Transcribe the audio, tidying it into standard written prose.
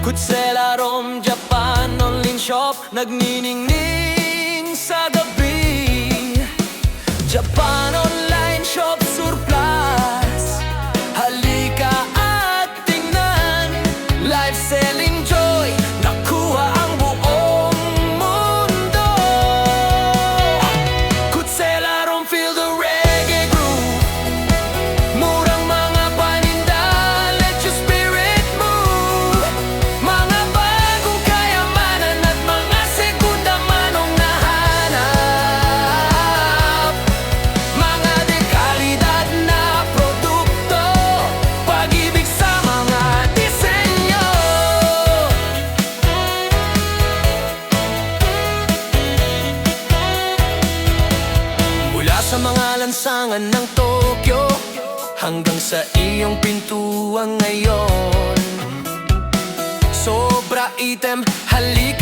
Kutsela Rom Japan online shop, nagniningning sa gabi. Japan online shop surplus, halika at tingnan. Live selling joy, nakuha ang buong mundo. Kutsela Rom, feel the reggae groove. Murang mga paninda, let your spirit move. Mga bagong kayamanan at mga segunda manong nahanap. Mga dekalidad na produkto, pag-ibig sa mga disenyo. Mula sa mga lansangan ng Tokyo hanggang sa iyong pintuan ngayon, sobra item, halika